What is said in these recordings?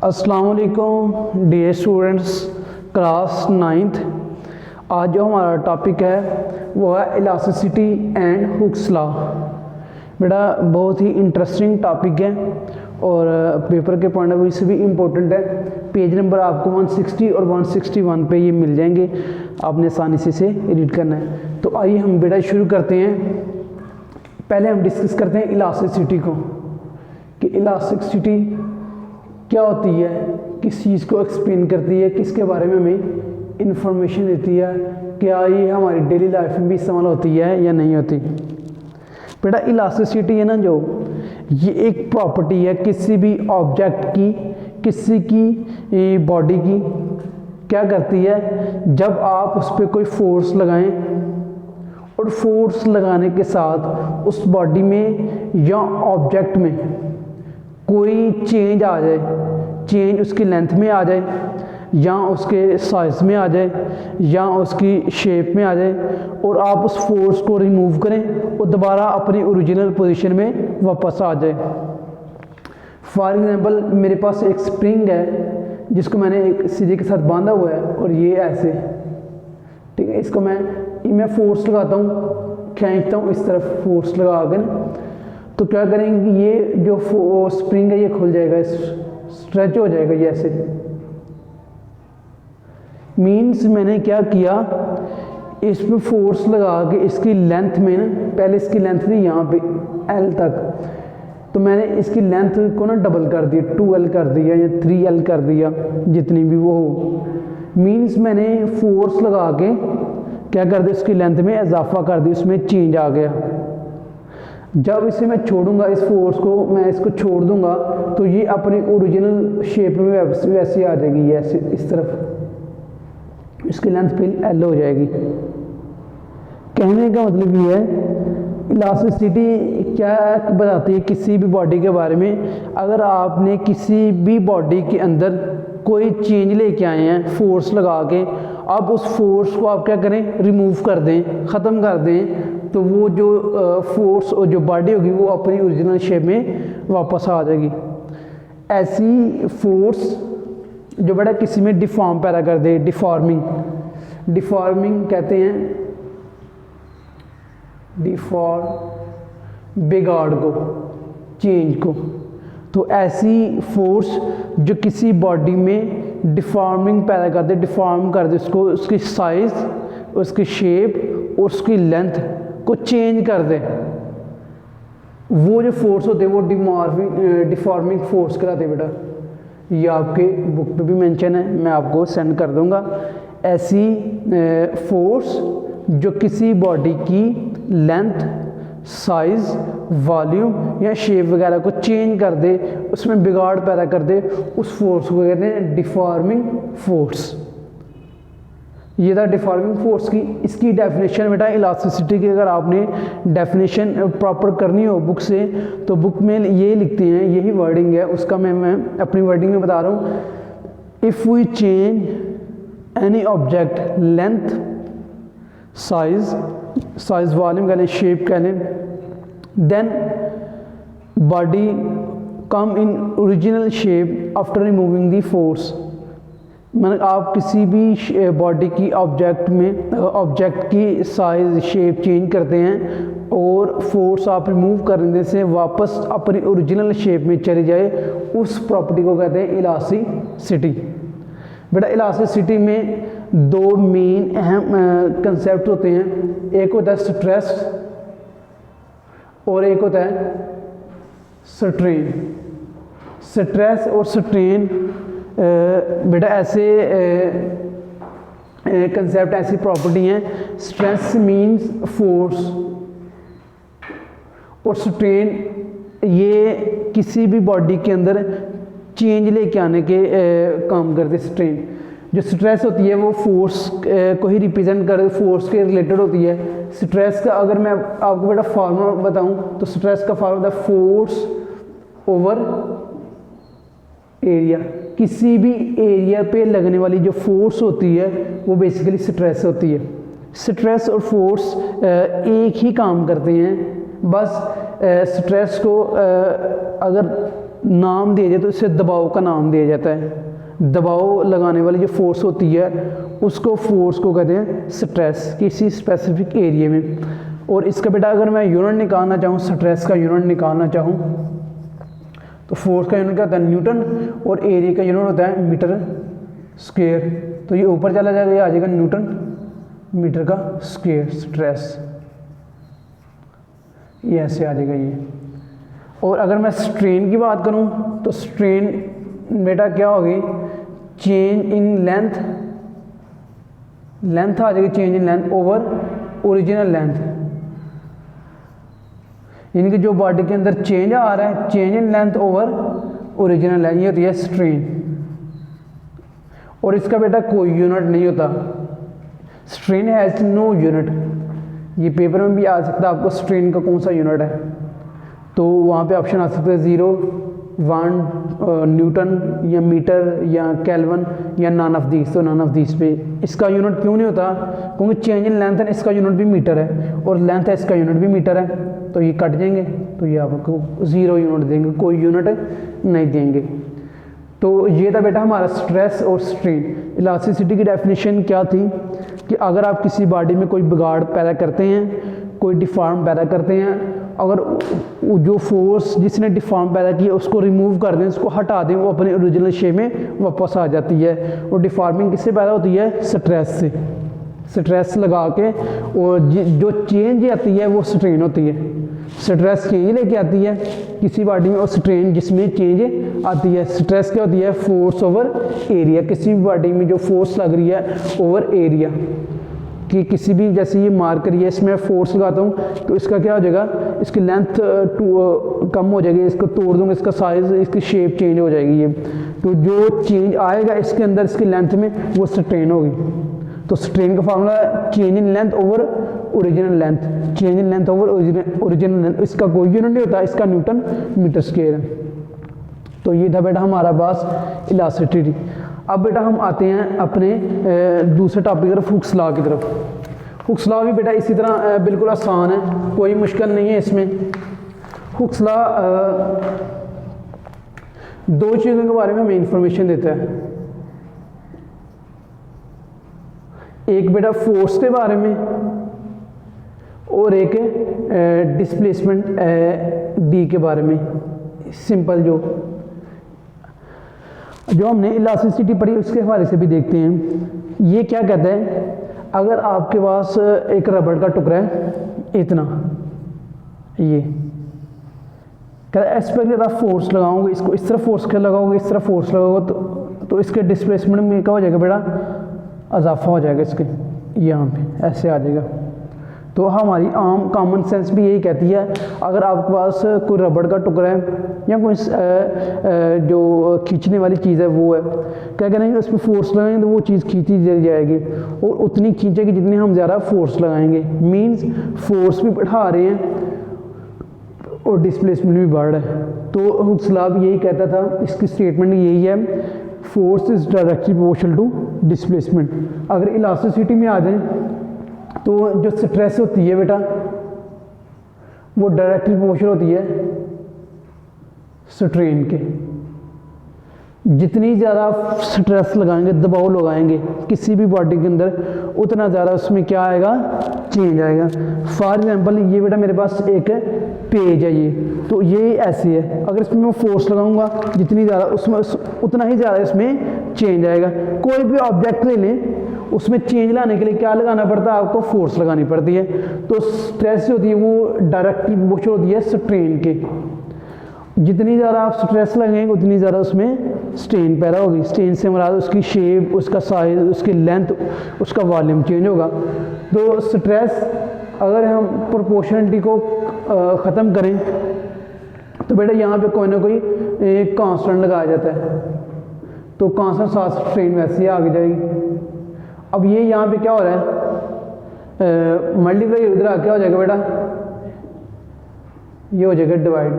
अस्सलाम वालेकुम dear students class 9th। आज जो हमारा टॉपिक है वो है इलास्टिसिटी एंड हुक्स लॉ। बेटा बहुत ही इंटरेस्टिंग टॉपिक है और पेपर के पॉइंट ऑफ व्यू से भी इम्पोर्टेंट है। पेज नंबर आपको 160 और 161 पे ये मिल जाएंगे, आपने आसानी से रीड करना है। तो आइए हम बेटा शुरू करते हैं। पहले हम डिस्कस करते हैं इलास्टिसिटी को, कि इलास्टिसिटी क्या होती है, किस चीज़ को एक्सप्लेन करती है, किसके बारे में हमें इंफॉर्मेशन देती है, क्या ये हमारी डेली लाइफ में भी इस्तेमाल होती है या नहीं होती। बेटा इलास्टिसिटी है ना, जो ये एक प्रॉपर्टी है किसी भी ऑब्जेक्ट की, किसी की बॉडी की। क्या करती है, जब आप उस पर कोई फोर्स लगाएं और फोर्स लगाने के साथ उस बॉडी में या ऑब्जेक्ट में कोई चेंज आ जाए, चेंज उसकी लेंथ में आ जाए या उसके साइज में आ जाए या उसकी शेप में आ जाए, और आप उस फोर्स को रिमूव करें और दोबारा अपनी ओरिजिनल पोजीशन में वापस आ जाए। फॉर एग्जांपल मेरे पास एक स्प्रिंग है जिसको मैंने एक सीधे के साथ बांधा हुआ है और ये ऐसे, ठीक है, इसको मैं फोर्स लगाता हूँ, खींचता हूँ इस तरफ फोर्स लगा कर, तो क्या करेंगे, ये जो स्प्रिंग है ये खुल जाएगा, स्ट्रेच हो जाएगा ये ऐसे। मीन्स मैंने क्या किया, इस पे फोर्स लगा के इसकी लेंथ में ना, पहले इसकी लेंथ थी यहाँ पे L तक, तो मैंने इसकी लेंथ को ना डबल कर दिया, 2L कर दिया या 3L कर दिया, जितनी भी वो हो। मीन्स मैंने फोर्स लगा के क्या कर दिया, इसकी लेंथ में इजाफा कर दिया, उसमें चेंज आ गया। जब इसे मैं छोड़ूंगा, इस फोर्स को मैं इसको छोड़ दूंगा, तो ये अपनी ओरिजिनल शेप में वैसे आ जाएगी, ये ऐसे इस तरफ, इसकी लेंथ फिर L हो जाएगी। कहने का मतलब ये है, इलास्टिसिटी क्या बताती है किसी भी बॉडी के बारे में। अगर आपने किसी भी बॉडी के अंदर कोई चेंज लेके आए हैं फोर्स लगा के, अब उस फोर्स को आप क्या करें, रिमूव कर दें, ख़त्म कर दें, तो वो जो फोर्स और जो बॉडी होगी वो अपनी ओरिजिनल शेप में वापस आ जाएगी। ऐसी फोर्स जो बड़ा किसी में डिफॉर्म पैदा कर दे, डिफॉर्मिंग कहते हैं, बिगाड़ को, चेंज को। तो ऐसी फोर्स जो किसी बॉडी में डिफॉर्मिंग पैदा कर दे, डिफॉर्म कर दे उसको, उसकी साइज, उसकी शेप और उसकी लेंथ को चेंज कर दे, वो जो फोर्स होते हैं वो डिफॉर्मिंग फोर्स कहलाते हैं। बेटा ये आपके बुक पे भी मेंशन है, मैं आपको सेंड कर दूंगा। ऐसी फोर्स जो किसी बॉडी की लेंथ, साइज, वॉल्यूम या शेप वगैरह को चेंज कर दे, उसमें बिगाड़ पैदा कर दे, उस फोर्स को कहते हैं डिफॉर्मिंग फोर्स। ये था डिफॉर्मिंग फोर्स की। इसकी डेफिनेशन बेटा इलास्टिसिटी की अगर आपने डेफिनेशन प्रॉपर करनी हो बुक से, तो बुक में ये लिखते हैं, यही वर्डिंग है उसका, मैं अपनी वर्डिंग में बता रहा हूँ। If we change any object length, size volume कह लें, शेप कह लें, then body come in original shape after removing the force. मतलब आप किसी भी बॉडी की ऑब्जेक्ट की साइज, शेप चेंज करते हैं और फोर्स आप रिमूव करने से वापस अपनी ओरिजिनल शेप में चली जाए, उस प्रॉपर्टी को कहते हैं इलास्टिसिटी। बेटा इलास्टिसिटी में दो मेन अहम कंसेप्ट होते हैं, एक होता है स्ट्रेस और एक होता है स्ट्रेन। स्ट्रेस और स्ट्रेन बेटा ऐसे कंसेप्ट, ऐसी प्रॉपर्टी हैं। स्ट्रेस मींस फोर्स और स्ट्रेन ये किसी भी बॉडी के अंदर चेंज लेके आने के काम करते। स्ट्रेन जो स्ट्रेस होती है वो फोर्स को ही रिप्रेजेंट कर, फोर्स के रिलेटेड होती है। स्ट्रेस का अगर मैं आपको बेटा फार्मूला बताऊं, तो स्ट्रेस का फार्मूला फोर्स ओवर एरिया। किसी भी एरिया पे लगने वाली जो फोर्स होती है वो बेसिकली स्ट्रेस होती है। स्ट्रेस और फोर्स एक ही काम करते हैं, बस स्ट्रेस को अगर नाम दिया जाए तो इसे दबाव का नाम दिया जाता है। दबाव लगाने वाली जो फोर्स होती है उसको फोर्स को कहते हैं स्ट्रेस, किसी स्पेसिफिक एरिया में। और इसका बेटा अगर मैं यूनिट निकालना चाहूँ, स्ट्रेस का यूनिट निकालना चाहूँ, तो फोर्स का यूनिट क्या होता है न्यूटन, और एरिया का यूनिट होता है मीटर स्क्वायर। तो ये ऊपर चला जाएगा, ये आ जाएगा न्यूटन मीटर का स्क्वायर स्ट्रेस, ये ऐसे आ जाएगा ये। और अगर मैं स्ट्रेन की बात करूं तो स्ट्रेन बेटा क्या होगी, चेंज इन लेंथ, लेंथ आ जाएगी change in length over original length, यानी कि जो बॉडी के अंदर चेंज आ रहा है, change in length over original length, ये होती है स्ट्रेन। और इसका बेटा कोई यूनिट नहीं होता, स्ट्रेन हैज़ नो यूनिट। ये पेपर में भी आ सकता है आपको स्ट्रेन का कौन सा यूनिट है, तो वहाँ पे ऑप्शन आ सकते हैं 0, 1 न्यूटन या मीटर या केल्विन या नन ऑफ दीस। तो नन ऑफ दीस पे इसका यूनिट क्यों नहीं होता, क्योंकि चेंज इन लेंथ है, इसका यूनिट भी मीटर है और लेंथ है, इसका यूनिट भी मीटर है, तो ये कट जाएंगे, तो ये आपको 0 यूनिट देंगे, कोई यूनिट नहीं देंगे। तो ये था बेटा हमारा स्ट्रेस और स्ट्रेन। इलास्टिसिटी की डेफिनेशन क्या थी कि अगर आप किसी बॉडी में कोई बिगाड़ पैदा करते हैं, कोई डिफॉर्म पैदा करते हैं, अगर जो फोर्स जिसने डिफॉर्म पैदा किया उसको रिमूव कर दें, उसको हटा दें, वो अपने ओरिजिनल शेप में वापस आ जाती है। और डिफॉर्मिंग किससे पैदा होती है, स्ट्रेस से। स्ट्रेस लगा के, और जो चेंज आती है वो स्ट्रेन होती है। स्ट्रेस चेंज लेके आती है किसी बॉडी में, और स्ट्रेन जिसमें चेंज आती है। स्ट्रेस क्या होती है, फोर्स ओवर एरिया, किसी भी बॉडी में जो फोर्स लग रही है ओवर एरिया, कि किसी भी, जैसे ये मार करिए, इसमें फोर्स लगाता हूँ तो इसका क्या हो जाएगा, इसकी लेंथ कम हो जाएगी, इसको तोड़ दूँगा, इसका साइज, इसकी शेप चेंज हो जाएगी। ये तो जो चेंज आएगा इसके अंदर, इसकी लेंथ में, वो स्ट्रेन होगी। तो स्ट्रेन का formula change in length over original length, change in length over original length. इसका कोई यूनिट नहीं होता, इसका न्यूटन मीटर स्क्वायर है। तो ये था बेटा हमारा पास इलास्टिसिटी। अब बेटा हम आते हैं अपने दूसरे टॉपिक की तरफ, हुक्स लॉ की तरफ। हुक्स लॉ भी बेटा इसी तरह बिल्कुल आसान है, कोई मुश्किल नहीं है इसमें। हुक्स लॉ दो चीज़ों के बारे में हमें इंफॉर्मेशन देता है, एक बेटा फोर्स के बारे में और एक डिस्प्लेसमेंट डी के बारे में। सिंपल जो हमने इलास्टिसिटी पढ़ी उसके हवाले से भी देखते हैं। ये क्या कहता है, अगर आपके पास एक रबड़ का टुकड़ा है इतना, ये इस पर आप फोर्स लगाओगे, इसको इस तरफ फोर्स कर लगाओगे, इस तरफ फोर्स लगाओगे, तो इसके डिस्प्लेसमेंट में क्या हो जाएगा बेटा, इजाफा हो जाएगा इसके, यहाँ पे ऐसे आ जाएगा। तो हमारी आम कॉमन सेंस भी यही कहती है, अगर आपके पास कोई रबड़ का टुकड़ा है या कोई जो खींचने वाली चीज़ है वो है, क्या करेंगे, उस पर फोर्स लगाएंगे तो वो चीज़ खींची जाएगी, और उतनी खींचेगी जितनी हम ज़्यादा फोर्स लगाएंगे। मीन्स फोर्स भी बढ़ा रहे हैं और डिस्प्लेसमेंट भी बढ़ रहा है। तो हुक्स लॉ भी यही कहता था, इसकी स्टेटमेंट यही है, force is directly proportional to displacement. अगर इलास्टिसिटी में आ जाए तो जो स्ट्रेस होती है बेटा वो डायरेक्टली प्रोपोर्शनल होती है स्ट्रेन के। जितनी ज़्यादा स्ट्रेस लगाएंगे, दबाव लगाएंगे किसी भी बॉडी के अंदर, उतना ज़्यादा उसमें क्या आएगा, चेंज आएगा। फॉर एग्जांपल ये बेटा मेरे पास एक पेज है, ये तो ये ऐसे है, अगर इसमें मैं फोर्स लगाऊंगा जितनी ज़्यादा, उसमें उतना ही ज़्यादा इसमें चेंज आएगा। कोई भी ऑब्जेक्ट ले लें, उसमें चेंज लाने के लिए क्या लगाना पड़ता है, आपको फोर्स लगानी पड़ती है। तो स्ट्रेस होती है वो डायरेक्टली प्रोपोर्शनल होती है स्ट्रेन के। जितनी ज़्यादा आप स्ट्रेस लगेंगे उतनी ज़्यादा उसमें स्ट्रेन पैदा होगी। स्ट्रेन से मुराद उसकी शेप, उसका साइज, उसकी लेंथ, उसका वॉल्यूम चेंज होगा। तो स्ट्रेस अगर हम प्रोपोर्शनलिटी को ख़त्म करें तो बेटा यहाँ पे कोई ना कोई एक कांस्टेंट लगाया जाता है, तो कांस्टेंट साथ स्ट्रेन वैसे ही आगे जाएगी। अब ये यहाँ पे क्या हो रहा है, मल्टीप्लाई इधर क्या हो जाएगा बेटा, ये हो जाएगा डिवाइड।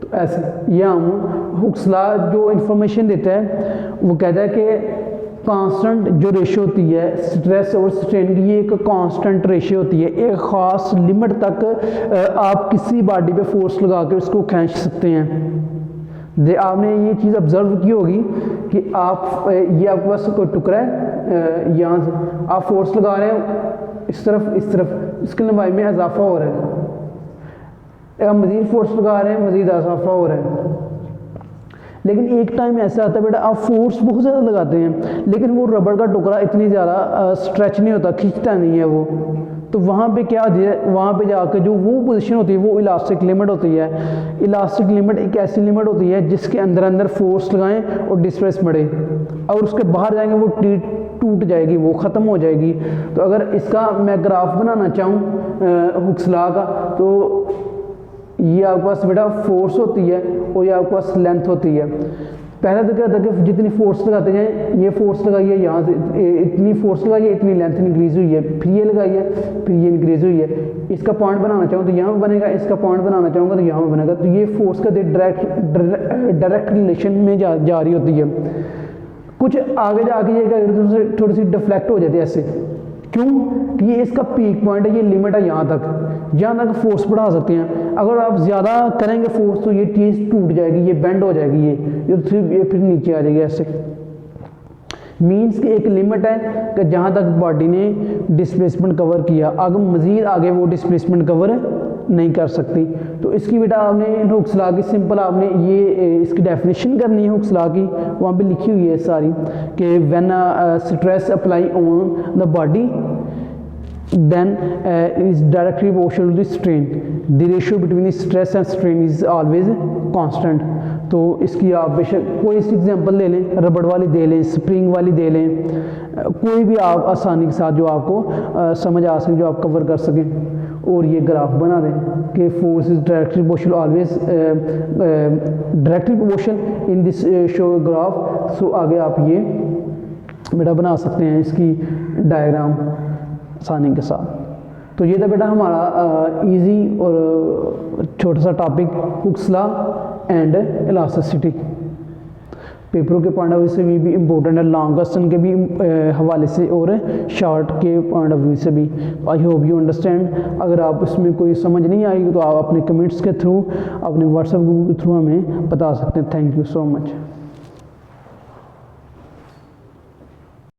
तो ऐसे ये हम हुक्स लॉ जो इंफॉर्मेशन देता है वो कहता है कि कांस्टेंट जो रेशियो होती है स्ट्रेस और स्ट्रेन की, ये एक कांस्टेंट रेशियो होती है। एक ख़ास लिमिट तक आप किसी बॉडी पे फोर्स लगा के उसको खींच सकते हैं। आपने ये चीज़ ऑब्जर्व की होगी कि आप ये आपके पास कोई टुकड़ा है, यहाँ से आप फोर्स लगा रहे हैं इस तरफ, इसकी लंबाई में इजाफा हो रहा है, आप मज़ीद फोर्स लगा रहे हैं, मज़ीद इजाफा हो रहा है। लेकिन एक टाइम ऐसा आता है बेटा आप फोर्स बहुत ज़्यादा लगाते हैं लेकिन वो रबड़ का टुकड़ा इतनी ज़्यादा स्ट्रेच नहीं होता, खींचता नहीं है वो, तो वहाँ पे क्या होती है, वहाँ पे जाकर जो वो पोजीशन होती है वो इलास्टिक लिमिट होती है। इलास्टिक लिमिट एक ऐसी लिमिट होती है जिसके अंदर फोर्स लगाएं और डिस्प्लेस बढ़े, और उसके बाहर जाएंगे वो टूट जाएगी, वो ख़त्म हो जाएगी। तो अगर इसका मैं ग्राफ बनाना चाहूँ हुक्स लॉ का, तो ये आपके पास बेटा फोर्स होती है और ये आपके पास लेंथ होती है। पहले तो क्या था कि जितनी फोर्स लगाते हैं, ये फोर्स लगाइए यहाँ से, इतनी फोर्स लगाइए, इतनी लेंथ इंक्रीज हुई है, फिर ये लगाइए, फिर ये इंक्रीज हुई है। इसका पॉइंट बनाना चाहूँ तो यहाँ पर बनेगा, इसका पॉइंट बनाना चाहूँगा तो यहाँ पर बनेगा। तो ये फोर्स का डायरेक्ट रिलेशन में जा रही होती है। कुछ आगे जाके ये थोड़ी सी डिफ्लेक्ट हो जाती है ऐसे, क्यों कि ये इसका पीक पॉइंट है, ये लिमिट है, यहाँ तक फोर्स बढ़ा सकते हैं। अगर आप ज़्यादा करेंगे फोर्स तो ये चीज़ टूट जाएगी, ये बेंड हो जाएगी, ये फिर नीचे आ जाएगी ऐसे। मीन्स कि एक लिमिट है कि जहाँ तक बॉडी ने डिस्प्लेसमेंट कवर किया, अगर मज़ीद आगे वो डिस्प्लेसमेंट कवर नहीं कर सकती। तो इसकी बेटा आपने हुक्स लॉ की सिंपल आपने ये इसकी डेफिनेशन करनी है हुक्स लॉ की, वहाँ पे लिखी हुई है सारी कि when stress apply on the body then is directly proportional to the strain, the ratio between the stress and strain is always constant। तो इसकी आप बेशक कोई इस एग्जांपल ले लें, रबड़ वाली दे लें, स्प्रिंग वाली दे लें, कोई भी आप आसानी के साथ जो आपको समझ आ सके, जो आप कवर कर सकें, और ये ग्राफ बना दें कि force is directly proportional always directly proportional in this show graph. So आगे आप ये बेटा बना सकते हैं इसकी डायग्राम आसानी के साथ। तो ये था बेटा हमारा इजी और छोटा सा topic Hooke's law and elasticity. पेपरों के पॉइंट ऑफ व्यू से भी इम्पोर्टेंट है, लॉन्ग क्वेश्चन के भी हवाले से और शॉर्ट के पॉइंट ऑफ व्यू से भी। I hope you understand. अगर आप इसमें कोई समझ नहीं आई तो आप अपने कमेंट्स के थ्रू, अपने व्हाट्सएप ग्रुप के थ्रू हमें बता सकते हैं। Thank you so much.